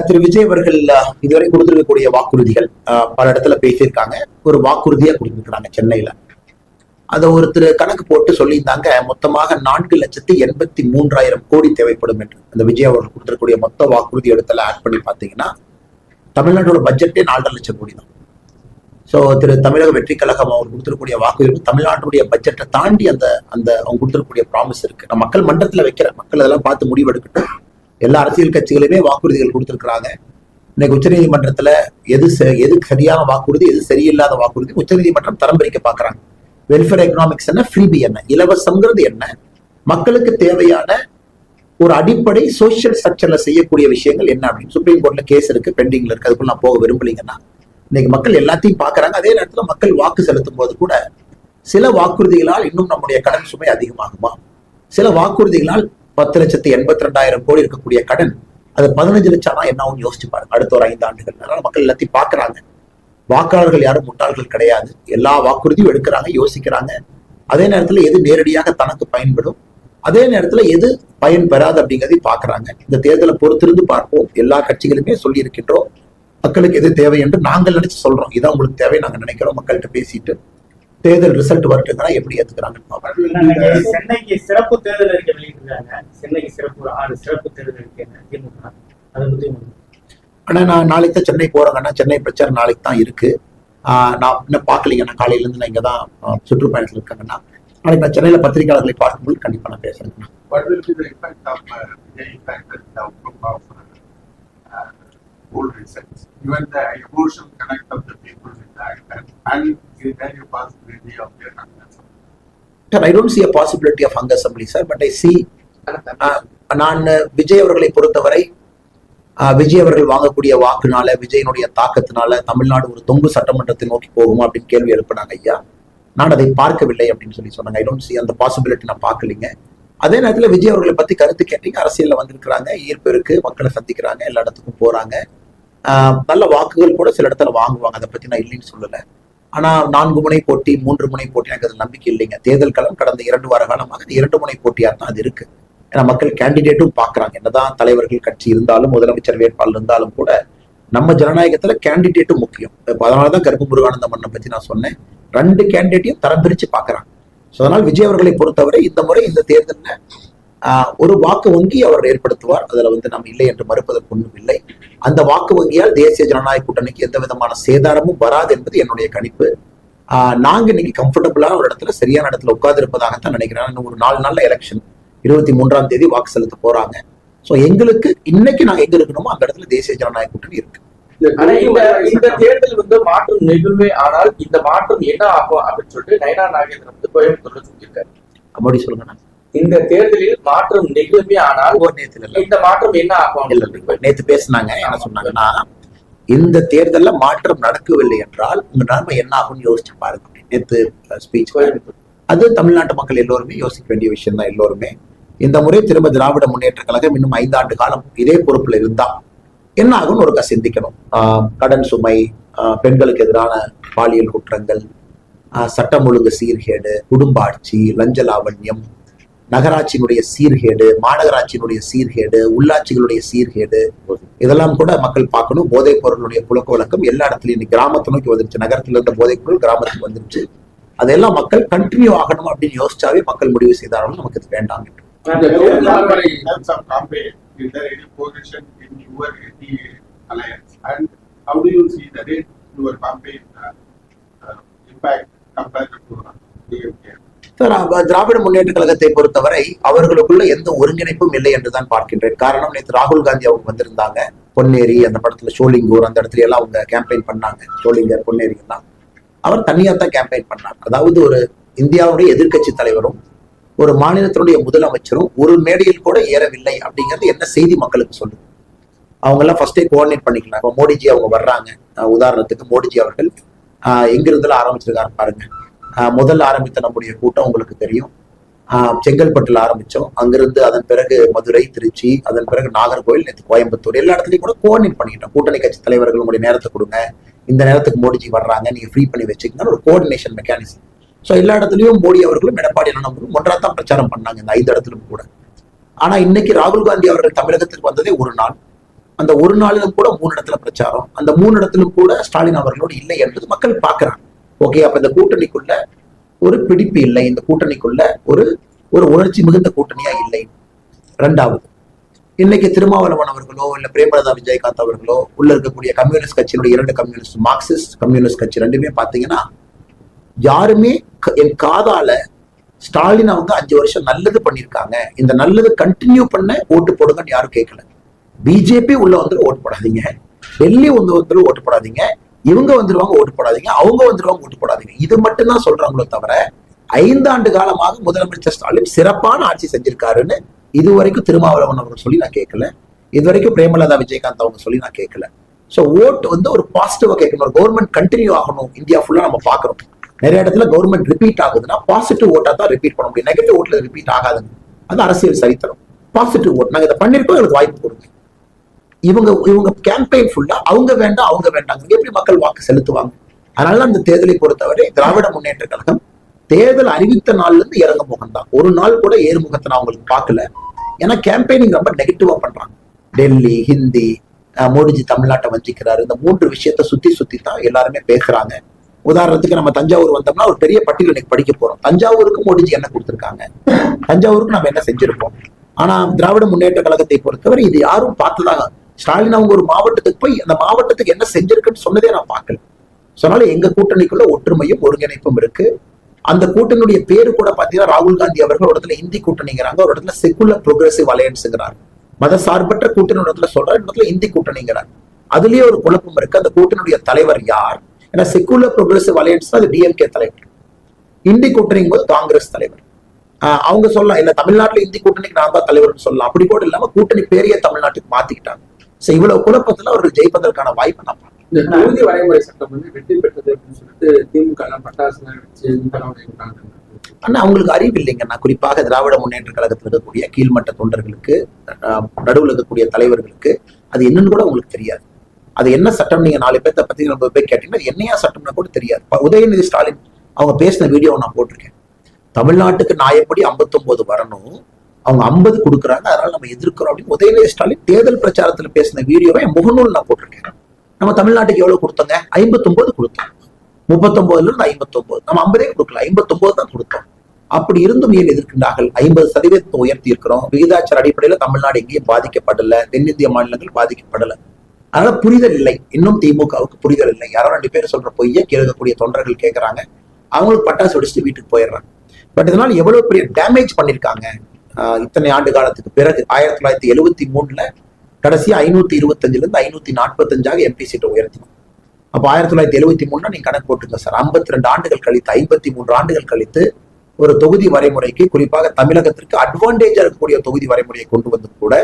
திரு விஜய் அவர்கள் இதுவரை கொடுத்திருக்கக்கூடிய வாக்குறுதிகள் பல இடத்துல பேசியிருக்காங்க. ஒரு வாக்குறுதியா கொடுத்திருக்கிறாங்க சென்னையில. அதை ஒருத்தர் கணக்கு போட்டு சொல்லியிருந்தாங்க, மொத்தமாக 4,83,000 கோடி தேவைப்படும் என்று. அந்த விஜய் அவர்கள் கொடுத்திருக்கக்கூடிய மொத்த வாக்குறுதி இடத்துல ஆட் பண்ணி பார்த்தீங்கன்னா தமிழ்நாட்டோட பட்ஜெட்டே 4,5 லட்சம் கோடி தான். ஸோ திரு தமிழக வெற்றி கழகம் அவர் கொடுத்திருக்கக்கூடிய வாக்குறுதி தமிழ்நாட்டுடைய பட்ஜெட்டை தாண்டி அந்த அந்த அவங்க கொடுத்திருக்கக்கூடிய ப்ராமிஸ் இருக்கு. நான் மக்கள் மன்றத்தில் வைக்கிறேன், மக்கள் அதெல்லாம் பார்த்து முடிவெடுக்கட்டும். எல்லா அரசியல் கட்சிகளுமே வாக்குறுதிகள் கொடுத்திருக்கிறாங்க. இன்னைக்கு உச்சநீதிமன்றத்துல எது சரியான வாக்குறுதி, எது சரியில்லாத வாக்குறுதி உச்சநீதிமன்றம் தரம் பிரிக்க பாக்குறாங்க. வெல்ஃபேர் எக்கனாமிக்ஸ் என்ன, ஃப்ரீபி என்ன, இலவசங்கிறது என்ன, மக்களுக்கு தேவையான ஒரு அடிப்படை சோசியல் ஸ்ட்ரக்சர்ல செய்யக்கூடிய விஷயங்கள் என்ன அப்படின்னு சுப்ரீம் கோர்ட்ல கேஸ் இருக்கு, பெண்டிங்ல இருக்கு. அதுக்குள்ள நான் போக விரும்பலீங்கன்னா இன்னைக்கு மக்கள் எல்லாத்தையும் பாக்குறாங்க. அதே நேரத்துல மக்கள் வாக்கு செலுத்தும் போது கூட சில வாக்குறுதிகளால் இன்னும் நம்முடைய கடன் சுமை அதிகமாகுமா, சில வாக்குறுதிகளால் 10,82,000 கோடி இருக்கக்கூடிய கடன் அது 15 லட்சம் என்ன ஆகும் யோசிச்சு பாருங்க அடுத்த ஒரு 5 ஆண்டுகள். அதனால மக்கள் எல்லாத்தையும் பாக்குறாங்க. வாக்காளர்கள் யாரும் முட்டாள்கள் கிடையாது. எல்லா வாக்குறுதியும் எடுக்கிறாங்க, யோசிக்கிறாங்க. அதே நேரத்துல எது நேரடியாக தனக்கு பயன்படும், அதே நேரத்துல எது பயன் பெறாது அப்படிங்கிறதையும் பாக்குறாங்க. இந்த தேர்தலை பொறுத்திருந்து பார்ப்போம். எல்லா கட்சிகளுமே சொல்லி இருக்கின்றோம் மக்களுக்கு எது தேவை என்று நாங்கள் நினைச்சு சொல்றோம். இதான் உங்களுக்கு தேவை நாங்க நினைக்கிறோம். மக்கள்கிட்ட பேசிட்டு தேர்தல் ரிசல்ட் வரட்டுங்கன்னா எப்படி ஏத்துக்கிறாங்க. சென்னைக்கு சிறப்பு தேர்தல் அறிக்கை வெளியிட்டிருக்காங்க. சென்னைக்கு சிறப்பு 6 சிறப்பு தேர்தல் அறிக்கை திமுக. அதை பத்தி ஆனா நான் நாளைக்கு தான் சென்னை போறேங்கன்னா, சென்னை பிரச்சாரம் நாளைக்கு தான் இருக்கு. நான் இன்னும் பார்க்கலீங்க. நான் காலையில இருந்து நான் இங்கதான் சுற்றுப்பயணத்துல இருக்காங்கன்னா, நாளைக்கு நான் சென்னையில பத்திரிகையாளர்களை பார்க்கும்போது கண்டிப்பா நான் பேசுறேன். Old results, even the emotional connect of the people with that, and is there a possibility of their hunger? Sir, I don't see a possibility of hunger assembly, sir, but I see நான் விஜய் அவர்களை பொறுத்தவரை விஜய் அவர்கள் வாங்கக்கூடிய வாக்குனால, விஜயனுடைய தாக்கத்தினால தமிழ்நாடு ஒரு தொங்கு சட்டமன்றத்தை நோக்கி போகுமா அப்படின்னு கேள்வி எழுப்பினாங்க ஐயா. நான் அதை பார்க்கவில்லை அப்படின்னு சொன்னாங்க. ஐ டோன்ட் see அந்த பாசிபிலிட்டி நான் பார்க்கலீங்க. அதே நேரத்தில் விஜய் அவர்களை பத்தி கருத்து கேட்டீங்க. அரசியல்ல வந்திருக்கிறாங்க, ஈர்ப்பு இருக்கு, மக்களை சந்திக்கிறாங்க, எல்லா இடத்துக்கும் போறாங்க. நல்ல வாக்குகள் கூட சில இடத்துல வாங்குவாங்க. அதை பத்தி நான் இல்லைன்னு சொல்லல. ஆனா 4 முனை போட்டி, 3 முனை போட்டி எனக்கு அது நம்பிக்கை இல்லைங்க. தேர்தல் களம் கடந்த 2 வார காலமாக 2 முனை போட்டியா தான் அது இருக்கு. ஏன்னா மக்கள் கேண்டிடேட்டும் பாக்குறாங்க. என்னதான் தலைவர்கள் கட்சி இருந்தாலும், முதலமைச்சர் வேட்பாளர் இருந்தாலும் கூட நம்ம ஜனநாயகத்துல கேண்டிடேட்டும் முக்கியம். அதனாலதான் கருப்பு முருகானந்த மன்னனை பத்தி நான் சொன்னேன். 2 கேண்டிடேட்டையும் தரம் பிரிச்சு பாக்குறாங்க. அதனால் விஜய் அவர்களை பொறுத்தவரை இந்த முறை இந்த தேர்தலில் ஒரு வாக்கு வங்கி அவர் ஏற்படுத்துவார். அதுல நம்ம இல்லை என்று மறுப்பதற்கு ஒன்றும் இல்லை. அந்த வாக்கு வங்கியால் தேசிய ஜனநாயக கூட்டணிக்கு எந்த விதமான சேதாரமும் வராது என்பது என்னுடைய கணிப்பு. நாங்க இன்னைக்கு கம்ஃபர்டபுளான ஒரு இடத்துல, சரியான இடத்துல உட்கார்ந்து இருப்பதாகத்தான் நினைக்கிறேன். இன்னும் ஒரு 4 நாள்ல எலெக்ஷன், 23ஆம் தேதி வாக்கு செலுத்த போறாங்க. சோ எங்களுக்கு இன்னைக்கு நாங்க எங்க இருக்கணுமோ அந்த இடத்துல தேசிய ஜனநாயக கூட்டணி இருக்கு. இந்த தேர்தல் மாற்றம் நிகழ்வே, ஆனால் இந்த மாற்றம் என்ன ஆகும் அப்படின்னு சொல்லிட்டு நயனா நாகேந்திரன் கோயம்புத்தூர்ல சொல்லியிருக்காரு. அப்படி சொல்லுங்க. இந்த தேர்தலில் மாற்றம் நிகழ்வே, ஆனால் இந்த மாற்றம் என்ன ஆகும்? நேத்து பேசினாங்க. என்ன சொன்னாங்கன்னா, இந்த தேர்தல்ல மாற்றம் நடக்கவில்லை என்றால் உங்க நிலைமை என்ன ஆகும்னு யோசிச்சு பாருங்க. நேத்து ஸ்பீச் அது தமிழ்நாட்டு மக்கள் எல்லோருமே யோசிக்க வேண்டிய விஷயம் தான். எல்லோருமே இந்த முறை திரும்ப திராவிட முன்னேற்ற கழகம் இன்னும் 5 ஆண்டு காலம் இதே பொறுப்புல இருந்தா என்ன ஆகும்னு ஒருக்கா சிந்திக்கணும். கடன் சுமை, பெண்களுக்கு எதிரான பாலியல் குற்றங்கள், சட்டம் ஒழுங்கு சீர்கேடு, குடும்ப ஆட்சி, லஞ்ச லாவண்யம், நகராட்சியினுடைய சீர்கேடு, மாநகராட்சியினுடைய சீர்கேடு, உள்ளாட்சிகளுடைய சீர்கேடு, இதெல்லாம் கூட மக்கள் பார்க்கணும். போதைப் பொருளுடைய புழக்க வழக்கம் எல்லா இடத்துலயும் கிராமத்தை நோக்கி வந்துருச்சு. நகரத்துல இருந்த போதைப் பொருள் கிராமத்துக்கு வந்துருச்சு. அதெல்லாம் மக்கள் கண்டினியூ ஆகணும் அப்படின்னு யோசிச்சாவே மக்கள் முடிவு செய்தாலும் நமக்கு இது வேண்டாம். Is there any position in your alliance, and how do you see that your campaign impact compared to DMK? Dravida Munnetra கழகத்தை பொறுத்தவரை அவர்களுக்குள்ள எந்த ஒருங்கிணைப்பும் இல்லை என்றுதான் பார்க்கின்றேன். காரணம், நேற்று ராகுல் காந்தி அவங்க வந்திருந்தாங்க. பொன்னேரி அந்த படத்துல ஷோலிங்கூர் அந்த இடத்துல எல்லாம் அவங்க கேம்பெயின் பண்ணாங்க. ஷோலிங்கர், பொன்னேரி எல்லாம் அவர் தனியா தான் கேம்பெயின் பண்ணாங்க. அதாவது ஒரு இந்தியாவுடைய எதிர்கட்சி தலைவரும் ஒரு மாநிலத்தினுடைய முதலமைச்சரும் ஒரு மேடையில் கூட ஏறவில்லை அப்படிங்கிறது என்ன செய்தி மக்களுக்கு சொல்லுது? அவங்க எல்லாம் ஃபர்ஸ்டே கோஆர்டினேட் பண்ணிக்கலாம். இப்போ மோடிஜி அவங்க வர்றாங்க. உதாரணத்துக்கு மோடிஜி அவர்கள் எங்கிருந்தெல்லாம் ஆரம்பிச்சிருக்காரு பாருங்க. முதல்ல ஆரம்பித்த நம்முடைய கூட்டம் உங்களுக்கு தெரியும். செங்கல்பட்டுல ஆரம்பிச்சோம். அங்கிருந்து அதன் பிறகு மதுரை, திருச்சி, அதன் பிறகு நாகர்கோவில், நேற்று கோயம்புத்தூர். எல்லா இடத்துலையும் கூட கோஆர்டினேட் பண்ணிக்கிட்டோம். கூட்டணி கட்சி தலைவர்கள் உங்களுடைய நேரத்தை கொடுங்க, இந்த நேரத்துக்கு மோடிஜி வர்றாங்க, நீங்க ஃப்ரீ பண்ணி வச்சுக்கங்க, ஒரு கோஆர்டினேஷன் மெக்கானிசம். ஸோ எல்லா இடத்துலையும் மோடி அவர்களும் எடப்பாடி அண்ணனும் ஒன்றாத்தான் பிரச்சாரம் பண்ணாங்க இந்த 5 இடத்துலும் கூட. ஆனா இன்னைக்கு ராகுல் காந்தி அவர்கள் தமிழகத்திற்கு வந்ததே ஒரு நாள். அந்த ஒரு நாளிலும் கூட 3 இடத்துல பிரச்சாரம், அந்த 3 இடத்திலும் கூட ஸ்டாலின் அவர்களோடு இல்லை என்பது மக்கள் பார்க்கிறாங்க. ஓகே, அப்ப இந்த கூட்டணிக்குள்ள ஒரு பிடிப்பு இல்லை, இந்த கூட்டணிக்குள்ள ஒரு ஒரு உணர்ச்சி மிகுந்த கூட்டணியா இல்லை. 2வது, இன்னைக்கு திருமாவளவன் அவர்களோ இல்ல பிரேமலதா விஜயகாந்த் அவர்களோ உள்ள இருக்கக்கூடிய கம்யூனிஸ்ட் கட்சியினுடைய 2 கம்யூனிஸ்ட், மார்க்சிஸ்ட் கம்யூனிஸ்ட் கட்சி ரெண்டுமே பாத்தீங்கன்னா யாருமே என் காதால ஸ்டாலின் அவங்க 5 வருஷம் நல்லது பண்ணிருக்காங்க, இந்த நல்லது கண்டினியூ பண்ண ஓட்டு போடுங்கன்னு யாரும் கேட்கல. பிஜேபி உள்ள வந்து ஓட்டு போடாதீங்க, டெல்லி வந்து ஓட்டு போடாதீங்க, இவங்க வந்துருவாங்க ஓட்டு போடாதீங்க, அவங்க வந்துருவாங்க ஓட்டு போடாதீங்க, இது மட்டும்தான் சொல்றாங்களோ தவிர 5 ஆண்டு காலமாக முதலமைச்சர் ஸ்டாலின் சிறப்பான ஆட்சி செஞ்சிருக்காருன்னு இதுவரைக்கும் திருமாவளவன் அவர்கள் சொல்லி நான் கேட்கல, இதுவரைக்கும் பிரேமலதா விஜயகாந்த் அவங்க சொல்லி நான் கேட்கல. ஸோ ஓட்டு வந்து ஒரு பாசிட்டிவா கேட்கணும், ஒரு கவர்மெண்ட் கண்டினியூ ஆகணும். இந்தியா ஃபுல்லா நம்ம பாக்குறோம், நிறைய இடத்துல கவர்மெண்ட் ரிப்பீட் ஆகுதுன்னா பாசிட்டிவ் ஓட்டா தான் ரிப்பீட் பண்ண முடியும், நெகட்டிவ் ஓட்ல ரிப்பீட் ஆகாதுங்க. அது அரசியல் சரித்திரம். பாசிட்டிவ் ஓட் நாங்க இதை பண்ணிருக்கோம், எங்களுக்கு வாய்ப்பு கொடுங்க. இவங்க கேம்பெயின் ஃபுல்லா அவங்க வேண்டாம் அவங்க வேண்டாங்க, எப்படி மக்கள் வாக்கு செலுத்துவாங்க? அதனால அந்த தேர்தலை பொறுத்தவரை திராவிட முன்னேற்ற கழகம் தேர்தல் அறிவித்த நாள்ல இருந்து இறங்க முகம் தான், ஒரு நாள் கூட ஏறுமுகத்தை நான் உங்களுக்கு பார்க்கல. ஏன்னா கேம்பெயினிங் ரொம்ப நெகட்டிவா பண்றாங்க. டெல்லி, ஹிந்தி, மோடிஜி தமிழ்நாட்டை வஞ்சிக்கிறாரு, இந்த 3 விஷயத்த சுத்தி தான் எல்லாருமே பேசுறாங்க. உதாரணத்துக்கு நம்ம தஞ்சாவூர் வந்தோம்னா ஒரு பெரிய பட்டியல் இன்னைக்கு படிக்க போறோம். தஞ்சாவூருக்கு மோடிஜி என்ன கொடுத்திருக்காங்க, தஞ்சாவூருக்கு நம்ம என்ன செஞ்சிருப்போம். ஆனா திராவிட முன்னேற்ற கழகத்தை பொறுத்தவரை இது யாரும் பார்த்துதாங்க. ஸ்டாலின் அவங்க ஒரு மாவட்டத்துக்கு போய் அந்த மாவட்டத்துக்கு என்ன செஞ்சிருக்குன்னு சொன்னதே நான் பார்க்கல. அதனால எங்க கூட்டணிக்குள்ள ஒற்றுமையும் ஒருங்கிணைப்பும் இருக்கு. அந்த கூட்டணியுடைய பேரு கூட பாத்தீங்கன்னா ராகுல் காந்தி அவர்கள் ஒரு இடத்துல இந்தி கூட்டணிங்கிறாங்க, ஒரு இடத்துல செக்குலர் ப்ரோக்ரசிவ் அலையன்ஸ்ங்கிறார். மத சார்பற்ற கூட்டணி ஒரு இடத்துல சொல்றாரு, இடத்துல இந்தி கூட்டணிங்கிறார். அதுலயே ஒரு குழப்பம் இருக்கு. அந்த கூட்டணியுடைய தலைவர் யார்? ஏன்னா செக்குலர் ப்ரோக்ரசிவ் அலையன்ஸ் அது டிஎம்கே தலைவர், இந்தி கூட்டணிங்கும் போது காங்கிரஸ் தலைவர். அவங்க சொல்லலாம் இல்ல தமிழ்நாட்டுல இந்தி கூட்டணிக்கு நான் தான் தலைவர்னு சொல்லலாம். அப்படி கூட இல்லாம கூட்டணி பேரையே தமிழ்நாட்டுக்கு மாத்திக்கிட்டாங்க. சோ இவ்வளவு குழப்பத்துல அவர்கள் ஜெயிப்பதற்கான வாய்ப்பு நான் பார்க்கிறேன். இந்த தொகுதி வரைமுறை சட்டம் வந்து வெற்றி பெற்றது அப்படின்னு சொல்லிட்டு திமுக பட்டாசு வச்சு ஆனா அவங்களுக்கு அறிவு இல்லைங்க. நான் குறிப்பாக திராவிட முன்னேற்ற கழகத்தில் இருக்கக்கூடிய கீழ்மட்ட தொண்டர்களுக்கு, நடுவில் இருக்கக்கூடிய தலைவர்களுக்கு அது என்னன்னு கூட உங்களுக்கு தெரியாது. அது என்ன சட்டம் நீங்க 4 பேர்த்த பத்தி 90 பேர் கேட்டீங்கன்னா என்னையா சட்டம்னா கூட தெரியாது. உதயநிதி ஸ்டாலின் அவங்க பேசின வீடியோ நான் போட்டிருக்கேன். தமிழ்நாட்டுக்கு நான் எப்படி 59 வரணும், அவங்க 50 கொடுக்குறாங்க, அதனால நம்ம எதிர்க்கிறோம் அப்படின்னு உதயநிதி ஸ்டாலின் தேர்தல் பிரச்சாரத்துல பேசின வீடியோவை என் முகநூல் நான் போட்டிருக்கேன். நம்ம தமிழ்நாட்டுக்கு எவ்வளவு கொடுத்தோங்க? 59 கொடுத்தோம். 39ல இருந்து 59, நம்ம 50 கொடுக்கல, 59 தான் கொடுத்தோம். அப்படி இருந்தும் ஏன் எதிர்க்கின்றார்கள்? 50% உயர்த்தி இருக்கிறோம். விகிதாச்சார அடிப்படையில தமிழ்நாடு எங்கேயும் பாதிக்கப்படல, தென்னிந்திய மாநிலங்கள் பாதிக்கப்படல. அதனால புரிதல் இல்லை, இன்னும் திமுகவுக்கு புரிதல் இல்லை. யாரோ 2 பேர் சொல்ற பொய்ய கேட்கக்கூடிய தொண்டர்கள் கேட்கறாங்க, அவங்களுக்கு பட்டாசு வெடிச்சுட்டு வீட்டுக்கு போயிடுறாங்க. பட் இதனால எவ்வளவு பெரிய டேமேஜ் பண்ணிருக்காங்க. இத்தனை ஆண்டு காலத்துக்கு பிறகு 1973ல கடைசியா 525ல இருந்து 545 எம்பி சீட்டை உயர்த்தினோம். அப்ப 1973 நீங்க கணக்கு போட்டுங்க சார், 52 ஆண்டுகள் கழித்து 53 ஆண்டுகள் கழித்து ஒரு தொகுதி வரைமுறைக்கு, குறிப்பாக தமிழகத்திற்கு அட்வான்டேஜா இருக்கக்கூடிய தொகுதி வரைமுறையை கொண்டு வந்து கூட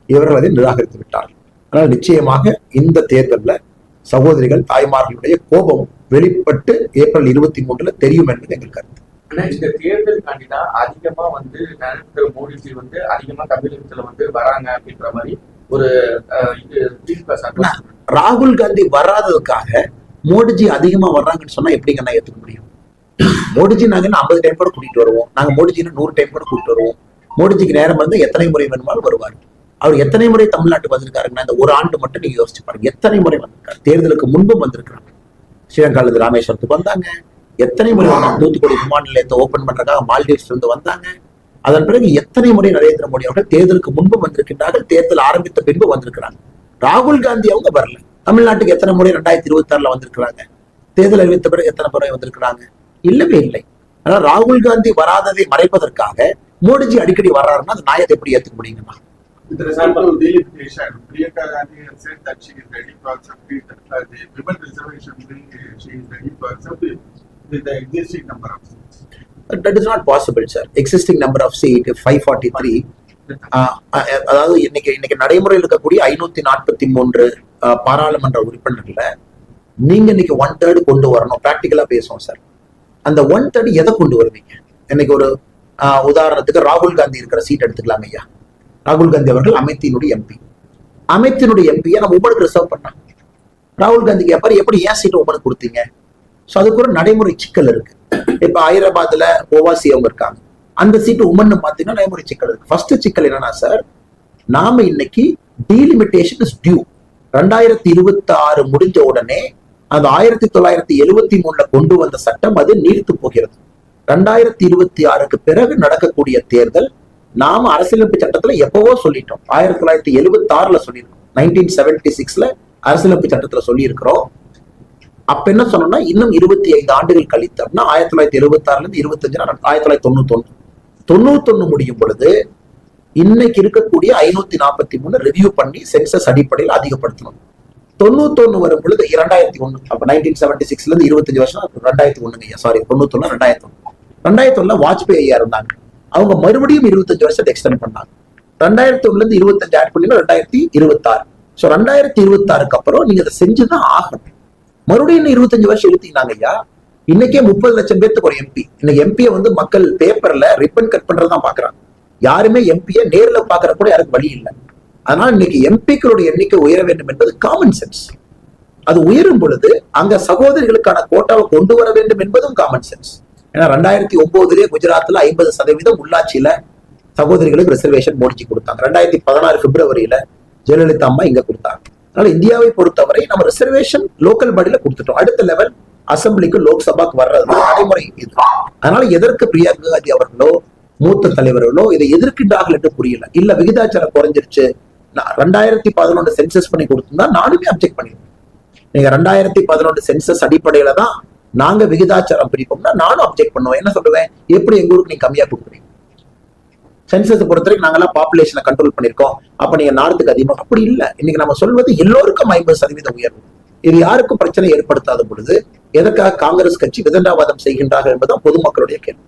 இவர்கள் அதை நிராகரித்து விட்டார்கள். அதனால நிச்சயமாக இந்த தேர்தலில் சகோதரிகள் தாய்மார்களுடைய கோபம் வெளிப்பட்டு ஏப்ரல் 23ல தெரியும் என்பது எங்கள் கருத்து. ஆனா இந்த தேர்தலுக்காண்டி தான் அதிகமா வந்து நரேந்திர மோடிஜி வந்து அதிகமா தமிழகத்துல வந்து வராங்க அப்படின்ற மாதிரி ஒரு ராகுல் காந்தி வராததுக்காக மோடிஜி அதிகமா வர்றாங்கன்னு சொன்னா எப்படிங்க நான் ஏத்துக்க முடியும்? மோடிஜி நாங்க 50 டைம் கூட கூட்டிட்டு வருவோம், நாங்க மோடிஜி 100 டைம் கூட கூட்டிட்டு வருவோம். மோடிஜிக்கு நேரம் வந்து எத்தனை முறை வேணுமாலும் வருவார். அவர் எத்தனை முறை தமிழ்நாட்டுக்கு வந்திருக்காருன்னா இந்த ஒரு ஆண்டு மட்டும் நீங்க யோசிச்சு பாருங்க, எத்தனை முறை வந்திருக்காரு. தேர்தலுக்கு முன்பும் வந்திருக்கிறாங்க, ஸ்ரீலங்கால இருந்து ராமேஸ்வரத்துக்கு வந்தாங்க, எத்தனை முறை வந்தாங்க, தூத்துக்குடி விமான நிலையத்தை ஓபன் பண்றதுக்காக மால்டீவ்ஸ்ல இருந்து வந்தாங்க. அதன் பிறகு எத்தனை முறை நரேந்திர மோடி அவர்கள் தேர்தலுக்கு முன்பு வந்திருக்கின்றார்கள், தேர்தல் ஆரம்பித்த பின்பு வந்திருக்கிறாங்க. ராகுல் காந்தி அவங்க வரல. தமிழ்நாட்டுக்கு எத்தனை முறை 2026ல வந்திருக்கிறாங்க, தேர்தல் அறிவித்த பிறகு எத்தனை முறை வந்திருக்கிறாங்க? இல்லவே இல்லை. ஆனா ராகுல் காந்தி வராததை மறைப்பதற்காக மோடிஜி அடிக்கடி வர்றாருன்னா அந்த நியாயத்தை எப்படி ஏத்துக்க முடியுங்கண்ணா? With respect to delegation, Priyanka Gandhi has said that she is ready to accept the women reservation bill. She is ready to accept it with the existing number of seats. That is not possible, sir. Existing number of seat 543. அதாவது இன்னைக்கு நடைமுறையில் இருக்கக்கூடிய 543 பாராளுமன்ற உறுப்பினர்ல நீங்க இன்னைக்கு 1/3 கொண்டு வரணும். பிராக்டிக்கலா பேசுவோம் சார். அந்த 1/3 எதை கொண்டு வருவீங்க? இன்னைக்கு ஒரு உதாரணத்துக்கு ராகுல் காந்தி இருக்கிற சீட் எடுத்துக்கலாங்க ஐயா. ராகுல் காந்தி அவர்கள் அமேத்தியினுடைய எம்பி. அமேத்தியினுடைய எம்பியை நம்ம உமனுக்கு ரிசர்வ் பண்ணோம். ராகுல் காந்தி கேட்பாரு, எப்படி ஏன் சீட்டை உமனுக்கு கொடுத்தீங்க? ஸோ அதுக்கு ஒரு நடைமுறை சிக்கல் இருக்கு. இப்ப ஹைதராபாத்ல ஓவாசி அவங்க இருக்காங்க, அந்த சீட்டு உமன் பார்த்தீங்கன்னா நடைமுறை சிக்கல் இருக்கு. ஃபர்ஸ்ட் சிக்கல் என்னன்னா சார், நாம இன்னைக்கு டீலிமிட்டேஷன் இஸ் டியூ. 2026 முடிஞ்ச உடனே அது 1973 கொண்டு வந்த சட்டம் அது நீர்த்து போகிறது. 2026க்கு பிறகு நடக்கக்கூடிய தேர்தல் நாம அரசியலமைப்பு சட்டத்துல எப்பவோ சொல்லிட்டோம். 1976 சொல்லியிருக்கோம், 1976 அரசியலமைப்பு சட்டத்துல சொல்லி இருக்கிறோம். அப்ப என்ன சொன்னோம்னா இன்னும் 25 ஆண்டுகள் கழித்தோம்னா 1976 25 1991 முடியும் பொழுது இன்னைக்கு இருக்கக்கூடிய 543 ரிவ்யூ பண்ணி சென்சஸ் அடிப்படையில் அதிகப்படுத்தணும். 91 வரும் பொழுது 2001, அப்ப 1976 25 வருஷம் 2001 சாரி 91 2001 வாஜ்பாய் ஐயா இருந்தாங்க. அவங்க மறுபடியும் 25 வருஷத்தை எக்ஸ்டெண்ட் பண்ணாங்க. 2001 25 ஆட் பண்ணி 2026. ஸோ 2026க்கு அப்புறம் நீங்க அதை செஞ்சுதான் ஆகணும். மறுபடியும் 25 வருஷம் இழுத்தீங்கன்னாங்க ஐயா. இன்னைக்கே 30 லட்சம் பேருக்கு ஒரு எம்பி. இன்னைக்கு எம்பியை மக்கள் பேப்பர்ல ரிப்பன் கட் பண்றதுதான் பாக்குறாங்க. யாருமே எம்பியை நேர்ல பாக்குற கூட யாருக்கு வழி இல்லை. அதனால இன்னைக்கு எம்பிக்களுடைய எண்ணிக்கை உயர வேண்டும் என்பது காமன் சென்ஸ். அது உயரும் பொழுது அங்க சகோதரிகளுக்கான கோட்டாவை கொண்டு வர வேண்டும் என்பதும் காமன் சென்ஸ். ஏன்னா 2009 குஜராத்ல 50% உள்ளாட்சியில சகோதரிகளுக்கு ரிசர்வேஷன் மோடிஜி கொடுத்தாங்க. 2016 பிப்ரவரியில ஜெயலலிதா அம்மா இங்க கொடுத்தாங்க. அதனால இந்தியாவை பொறுத்தவரை நம்ம ரிசர்வேஷன் லோக்கல் பாடியில கொடுத்துட்டோம். அடுத்த லெவல் அசம்பிளிக்கு லோக்சபாக்கு வர்றது நடைமுறை இது. அதனால எதற்கு பிரியங்கா காந்தி அவர்களோ மூத்த தலைவர்களோ இதை எதிர்க்கின்றார்கள் என்று புரியல. இல்ல விகிதாச்சாரம் குறைஞ்சிருச்சு, 2011 சென்சஸ் பண்ணி கொடுத்திருந்தா நானுமே அப்ஜெக்ட் பண்ணிருக்கேன். நீங்க 2011 சென்சஸ் அடிப்படையில தான் நாங்க விகிதாச்சாரம் பிரிப்போம்னா நானும் அப்ஜெக்ட் பண்ணுவேன். என்ன சொல்லுவேன், எப்படி எங்க ஊருக்கு நீங்க கம்மியா கொடுக்குறீங்க? சென்சஸ் பொறுத்த வரைக்கும் நாங்கெல்லாம் பாப்புலேஷனை கண்ட்ரோல் பண்ணிருக்கோம், அப்ப நீங்க நார்த்துக்கு அதிகமா. அப்படி இல்லை. இன்னைக்கு நம்ம சொல்வது எல்லோருக்கும் 50% உயர்வு. இது யாருக்கும் பிரச்சனை ஏற்படுத்தாத பொழுது எதற்காக காங்கிரஸ் கட்சி விதண்டாவாதம் செய்கின்றார்கள் என்பதுதான் பொதுமக்களுடைய கேள்வி.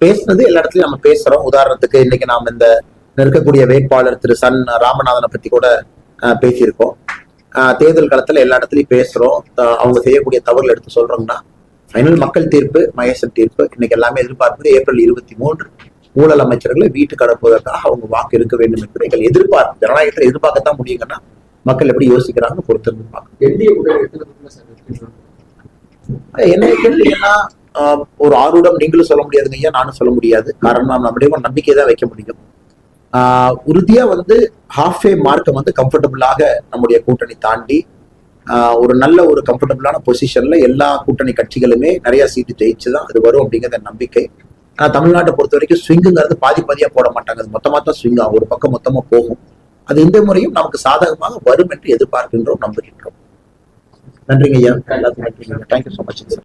பேசுனது எல்லா இடத்துலயும் நம்ம பேசுறோம். உதாரணத்துக்கு இன்னைக்கு நாம இந்த இருக்கக்கூடிய வேட்பாளர் திரு சன் ராமநாதனை பத்தி கூட பேசியிருக்கோம். தேர்தல் காலத்துல எல்லா இடத்துலயும் பேசுறோம். அவங்க செய்யக்கூடிய தவறுகள் எடுத்து சொல்றோம்னா ஃபைனல் மக்கள் தீர்ப்பு, மகேசன் தீர்ப்பு. இன்னைக்கு எல்லாமே எதிர்பார்ப்பது ஏப்ரல் 23 ஊழல் அமைச்சர்களை வீட்டுக்கு அனுப்புவதற்காக அவங்க வாக்கு இருக்க வேண்டும் என்பது எங்கள் எதிர்பார்ப்பு. ஜனநாயகத்தில் எதிர்பார்க்கத்தான் முடியுங்கன்னா மக்கள் எப்படி யோசிக்கிறாங்க பொறுத்திருந்து என்ன கேள்வின்னா ஒரு ஆர்வம் நீங்களும் சொல்ல முடியாதுங்க ஐயா, நானும் சொல்ல முடியாது. காரணம் நாம் நம்முடைய நம்பிக்கை தான் வைக்க முடியும். உறுதியா ஹாஃப் மார்க்கை கம்ஃபர்டபுளாக நம்முடைய கூட்டணி தாண்டி ஒரு நல்ல ஒரு கம்ஃபர்டபுளான பொசிஷன்ல எல்லா கூட்டணி கட்சிகளுமே நிறைய சீட்டு ஜெயிச்சுதான் அது வரும் அப்படிங்கிற நம்பிக்கை. தமிழ்நாட்டை பொறுத்த வரைக்கும் ஸ்விங்குங்கிறது பாதியா போட மாட்டாங்க, அது மொத்தமா தான் ஸ்விங் ஆகும், ஒரு பக்கம் மொத்தமா போகும். அது இந்த முறையும் நமக்கு சாதகமாக வரும் என்று எதிர்பார்க்கின்றோம், நம்புகின்றோம். நன்றிங்க ஐயா, எல்லாத்துக்கும் நன்றிங்க. Thank you so much sir.